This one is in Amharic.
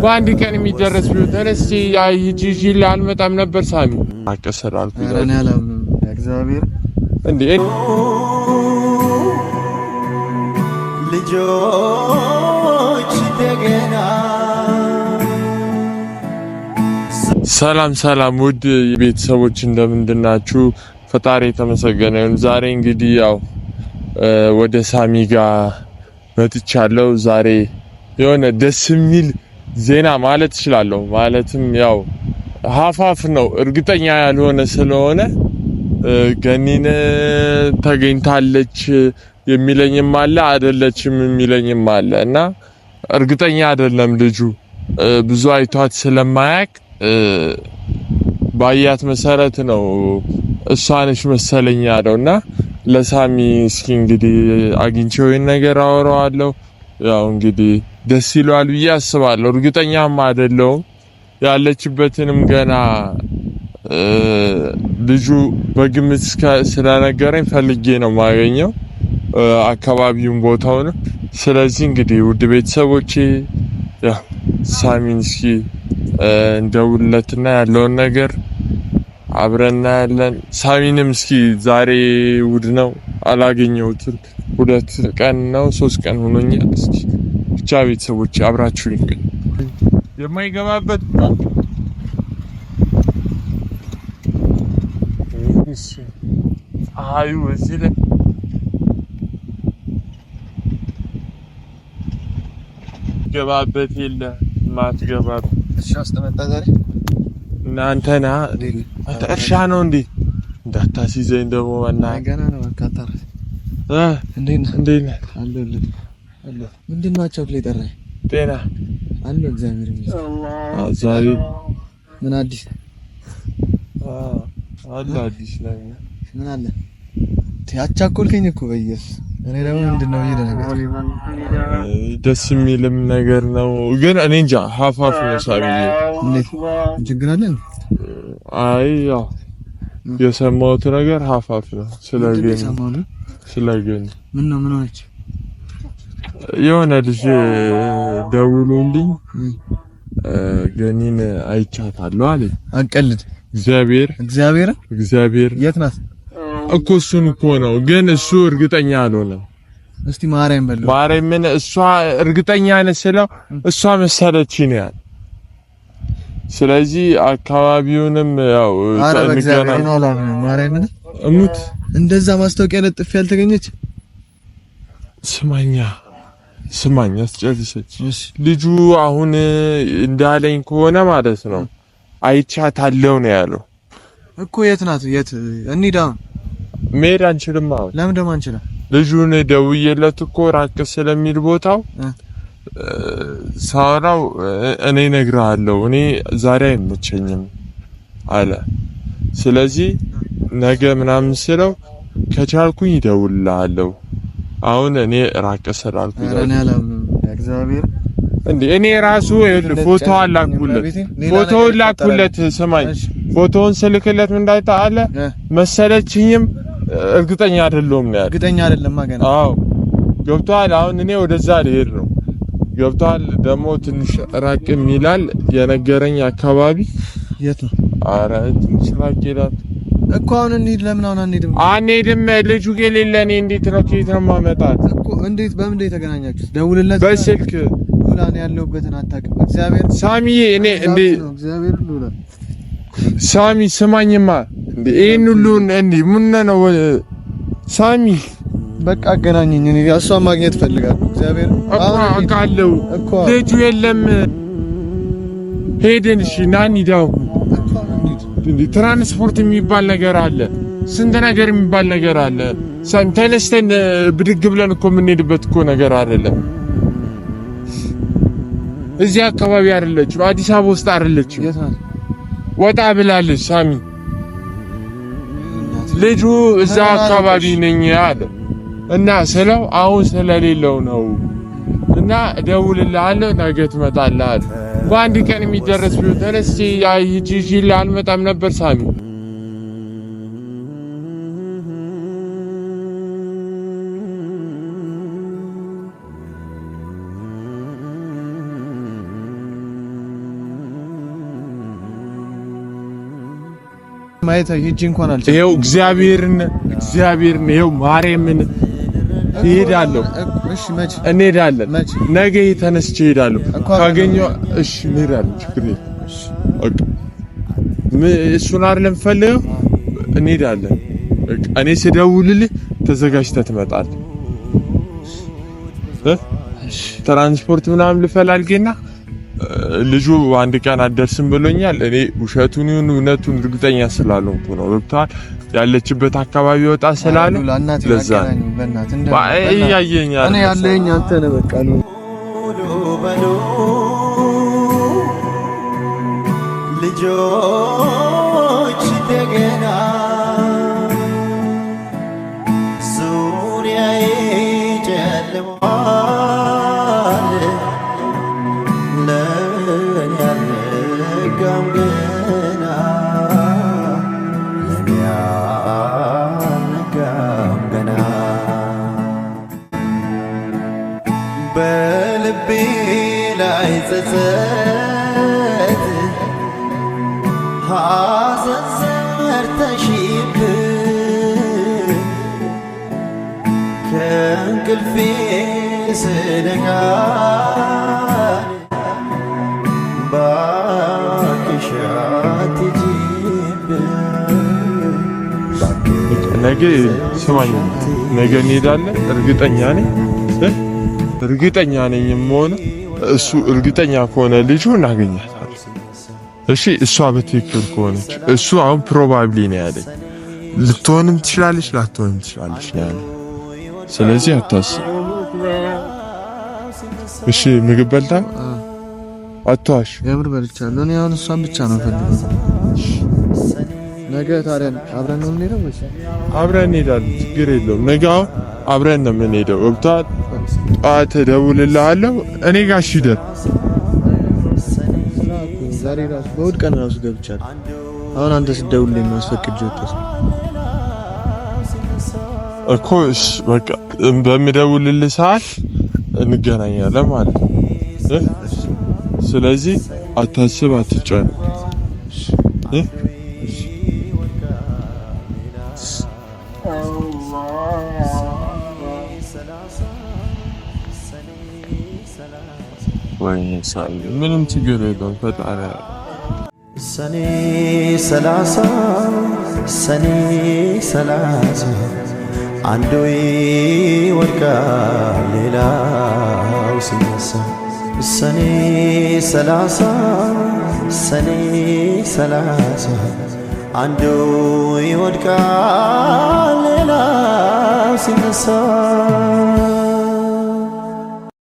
በአንድ ቀን የሚደረስ ቢሆን ተነስቼ ሂጂ አልመጣም ነበር ሳሚ አቀሰራልኩ እኔ አላምንም እግዚአብሔር እንዴ ልጆች ደገና ሰላም ውድ ቤተሰቦች እንደምንድናችሁ ፈጣሪ ተመሰገነ ይሁን ዛሬ እንግዲህ ያው ወደ ሳሚ ጋር መጥቻለሁ ዛሬ የሆነ ደስ የሚል ዜና ማለት እችላለሁ ማለትም ያው ሀፋፍ ነው እርግጠኛ ያልሆነ ስለሆነ ገኒን ተገኝታለች የሚለኝም አለ አይደለችም የሚለኝም አለ እና እርግጠኛ አይደለም ልጁ ብዙ አይቷት ስለማያቅ ባያት መሰረት ነው እሷንሽ መሰለኝ ያለውና ለሳሚ እስኪ እንግዲህ አግኝቼው ይሄን ነገር አወራዋለሁ ያው እንግዲህ ደስ ይለዋል ብዬ አስባለሁ እርግጠኛም አይደለሁም ያለችበትንም ገና ልጁ በግምት ስለነገረኝ ፈልጌ ነው ማገኘው አካባቢውን ቦታውን ስለዚህ እንግዲህ ውድ ቤተሰቦቼ ያው ሳሚን እስኪ እንደውለትና ያለውን ነገር አብረና ያለን ሳሚንም እስኪ ዛሬ ውድ ነው አላገኘሁትም 2 ቀን ነው 3 ቀን ሆኖኛል እስኪ ብቻ ቤተሰቦች አብራችሁኝ የማይገባበት እሺ አዩ እዚህ ላይ ገባበት የለ ማትገባበት እሺ አስተመጣ ዛሬ እናንተና እርሻ ነው እንዴ እንዳታሲዘኝ ደግሞ እና ገና ነው አካታር እንዴት አለልህ አለ ምንድነው አቻክለ ይጠራኝ ጤና አለ እግዚአብሔር ይመስገን ዛሬ ምን አዲስ አለ አዲስ ላይ ምን አለ ያቻኮልከኝ እኮ በየስ እኔ ደግሞ ምንድነው ይሄ ነገር ደስ የሚልም ነገር ነው ግን እኔ እንጃ ሀፋፍ ነው ሳቢዬ እንዴት ችግር አለ አይ ያው የሰማሁት ነገር ሀፋፍ ነው ስለገኝ ምን ሆነች የሆነ ልጅ ደውሎልኝ ገኒን አይቻታለሁ አለኝ አንቀልድ እግዚአብሔር የት ናት እኮ እሱን እኮ ነው ግን እሱ እርግጠኛ አልሆነም እስቲ ማርያም በለው ማርያምን እሷ እርግጠኛ ነች ስለው እሷ መሰለችኝ ያል ስለዚህ አካባቢውንም ያው ተንገና ማርያምን እሙት እንደዛ ማስታወቂያ ለጥፍ ያልተገኘች ስማኛ አስጨርሰች ልጁ አሁን እንዳለኝ ከሆነ ማለት ነው አይቻታለሁ ነው ያለው እኮ የት ናት እንሂዳ መሄድ አንችልም አሁን ለምን ደም አንችልም ልጁን ደውዬለት እኮ ራቅ ስለሚል ቦታው ሳራው እኔ እነግርሃለሁ እኔ ዛሬ አይመቸኝም አለ ስለዚህ ነገ ምናምን ስለው ከቻልኩኝ እደውልልሃለሁ አሁን እኔ ራቅ ስላልኩኝ እኔ አላምንም እግዚአብሔር እንዴ እኔ ራሱ ፎቶውን ላኩለት ስማኝ ፎቶውን ስልክለት ምን እንዳይታለ መሰለችኝም እርግጠኛ አይደለም ነው እርግጠኛ አይደለም ማገና አዎ ገብቷል አሁን እኔ ወደዛ ልሄድ ነው ገብቷል ደግሞ ትንሽ ራቅም ይላል የነገረኝ አካባቢ የት ነው አረ ትንሽ ራቅ ይላል እኮ አሁን እንሂድ ለምን አሁን አንሄድም ልጁ ከሌለ እኔ እንዴት ነው ከየት ነው ማመጣት እኮ እንዴት በምን ተገናኛችሁ ደውልለት በስልክ ሉላን ያለውበትን አታውቅም እግዚአብሔር ሳሚዬ እኔ እንዴ እግዚአብሔር ሉላ ሳሚ ስማኝማ እንዴ ይሄን ሁሉ እንዴ ምን ነው ሳሚ በቃ አገናኘኝ እኔ እሷን ማግኘት ፈልጋለሁ እግዚአብሔር አውቃለሁ ልጁ የለም ሄደን እሺ ናኒ ዳው ትራንስፖርት የሚባል ነገር አለ ስንት ነገር የሚባል ነገር አለ ተነስተን ብድግ ብለን እኮ የምንሄድበት እኮ ነገር አይደለም እዚህ አካባቢ አይደለችም አዲስ አበባ ውስጥ አይደለችም ወጣ ብላለች ሳሚ ልጁ እዛ አካባቢ ነኝ አለ እና ስለው አሁን ስለሌለው ነው እና እደውልልሃለሁ ነገ ትመጣለህ በአንድ ቀን የሚደረስ ቢሆን ተነስቼ ሂጂ አልመጣም ነበር ሳሚ ማየት ሂጂ እንኳን አልችልም። ይኸው እግዚአብሔርን ይኸው ማርያምን እሄዳለሁ። እሺ መች እንሄዳለን። ነገ ተነስቼ እሄዳለሁ ካገኘሁ። እሺ እንሄዳለን። ችግር የለም። በቃ እሱን አይደለም ፈልገው እንሄዳለን። እኔ ስደውልልህ ተዘጋጅተህ ትመጣለህ። ትራንስፖርት ምናምን ልፈላልጌና ልጁ አንድ ቀን አደርስም ብሎኛል። እኔ ውሸቱን ይሁን እውነቱን እርግጠኛ ስላልሆንኩ ነው። ወጣ ያለችበት አካባቢ ወጣ ስላለ ለዛ እያየኛል። እኔ ያለኝ አንተ ነህ። በቃ ነው ልጆች እንደገና ዙሪያዬ ጨልሟል። ለኔ አልነጋም ገና ለኔ አልነጋም ገና በልቤ ላይ ጸጸት ሐዘን ዘርተሽብኝ ከእንቅልፌ ስነቃ እባክሽ አትሂጂብኝ። ነገ ስማኝ፣ ነገ እንሄዳለን። እርግጠኛ ነኝ የምሆነው እሱ እርግጠኛ ከሆነ ልጁ እናገኛታለን። እሺ እሷ በትክክል ከሆነች እሱ አሁን ፕሮባብሊ ነው ያለኝ። ልትሆንም ትችላለች ላትሆንም ትችላለች ነው ያለኝ። ስለዚህ አታስብ እሺ። ምግብ በልታ አትዋሽ። የምር በልቻለሁ እኔ። አሁን እሷን ብቻ ነው ፈልገው። ነገ ታዲያ አብረን ነው የምንሄደው ወይስ? አብረን እንሄዳለን፣ ችግር የለውም። ነገ አብረን ነው የምንሄደው። ወጥቷል። ጠዋት እደውልልሃለሁ። እኔ ጋር እሺ ደር ዛሬ ራሱ በእሑድ ቀን ራሱ ገብቻለሁ። አሁን አንተ ስትደውልልኝ ነው አስፈቅጄ ወጣሁ እኮ። እሺ በቃ በምደውልልህ ሰዓት እንገናኛለን ማለት ነው። ስለዚህ አታስብ፣ አትጨነቅ። ምንም ችግር የለውም። ፈጣሪ ሰኔ 30 አንዱ ይወድቃል ሌላው ሲነሳ። ሰኔ 30 አንዱ ይወድቃል ሌላው ሲነሳ።